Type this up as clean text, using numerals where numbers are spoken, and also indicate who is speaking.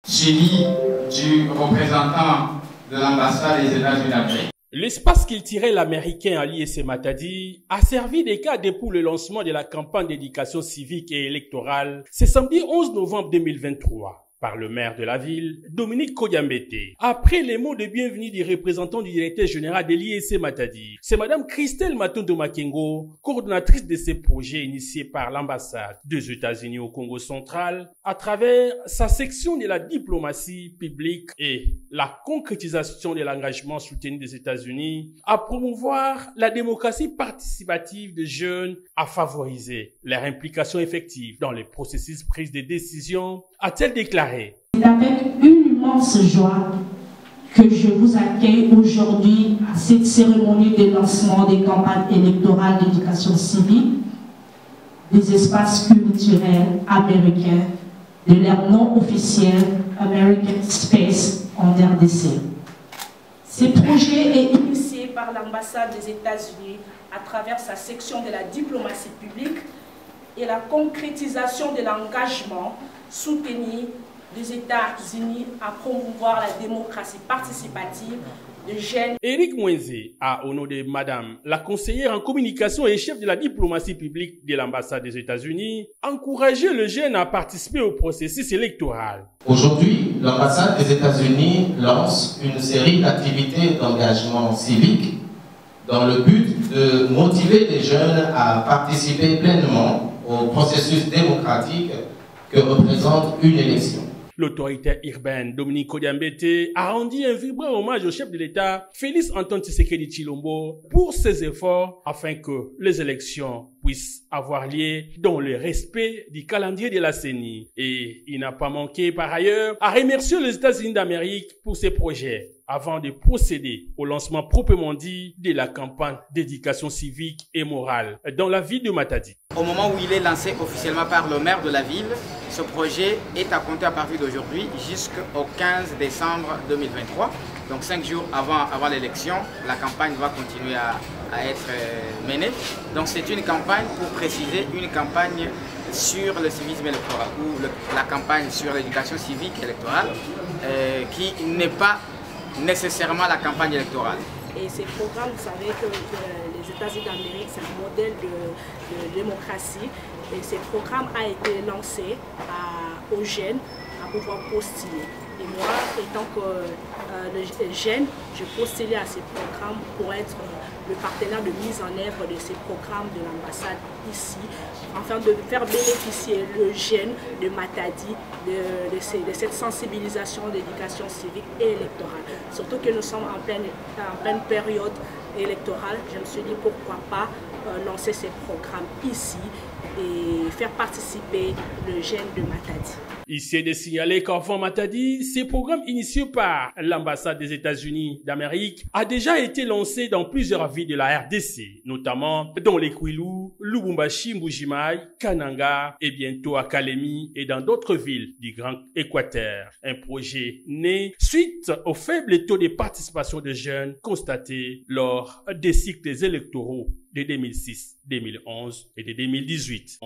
Speaker 1: suivi du représentant de l'ambassade des États-Unis d'Amérique.
Speaker 2: L'espace qu'il tirait l'Américain Ali Esse Matadi a servi de cadre pour le lancement de la campagne d'éducation civique et électorale ce samedi 11 novembre 2023. Par le maire de la ville, Dominique Kodiambete. Après les mots de bienvenue du représentant du directeur général de l'IEC Matadi, c'est madame Christelle Matondo Makengo, coordonnatrice de ces projets initiés par l'ambassade des États-Unis au Congo central, à travers sa section de la diplomatie publique et la concrétisation de l'engagement soutenu des États-Unis, à promouvoir la démocratie participative des jeunes, à favoriser leur implication effective dans les processus de prise de décision, a-t-elle déclaré.
Speaker 3: C'est avec une immense joie que je vous accueille aujourd'hui à cette cérémonie de lancement des campagnes électorales d'éducation civique des espaces culturels américains de l'ère non officielle American Space en RDC. Ce projet est initié par l'ambassade des États-Unis à travers sa section de la diplomatie publique et la concrétisation de l'engagement soutenu des États-Unis à promouvoir la démocratie participative de jeunes.
Speaker 2: Éric Mwenze a, au nom de madame la conseillère en communication et chef de la diplomatie publique de l'ambassade des États-Unis, encouragé le jeune à participer au processus électoral.
Speaker 4: Aujourd'hui, l'ambassade des États-Unis lance une série d'activités d'engagement civique dans le but de motiver les jeunes à participer pleinement au processus démocratique que représente une élection.
Speaker 2: L'autorité urbaine Dominique Kodiambete a rendu un vibrant hommage au chef de l'État, Félix Antoine Tshisekedi Tshilombo, pour ses efforts afin que les élections puissent avoir lieu dans le respect du calendrier de la CENI. Et il n'a pas manqué par ailleurs à remercier les États-Unis d'Amérique pour ces projets, avant de procéder au lancement proprement dit de la campagne d'éducation civique et morale dans la ville de Matadi.
Speaker 5: Au moment où il est lancé officiellement par le maire de la ville, ce projet est à compter à partir d'aujourd'hui jusqu'au 15 décembre 2023. Donc 5 jours avant l'élection, la campagne va continuer à être menée. Donc c'est une campagne, pour préciser, une campagne sur le civisme électoral ou la campagne sur l'éducation civique électorale qui n'est pas nécessairement la campagne électorale.
Speaker 3: Et ces programmes, vous savez que les États-Unis d'Amérique, c'est un modèle de démocratie. Et ce programme a été lancé aux jeunes à pouvoir postuler. Et moi, étant que jeune, je postulais à ces programmes pour être le partenaire de mise en œuvre de ces programmes de l'ambassade ici, afin de faire bénéficier le jeune de Matadi de cette sensibilisation d'éducation civique et électorale. Surtout que nous sommes en pleine période électorale, je me suis dit pourquoi pas lancer ces programmes ici et faire participer le jeune de Matadi.
Speaker 2: Ici est de signaler qu'enfant Matadi, ces programmes initiés par l'ambassade des États-Unis d'Amérique a déjà été lancé dans plusieurs villes de la RDC, notamment dans les Kwilu, Lubumbashi, Mbujimaï, Kananga et bientôt à Kalemi et dans d'autres villes du Grand Équateur. Un projet né suite au faible taux de participation de jeunes constaté lors des cycles électoraux de 2006, 2011 et de 2018.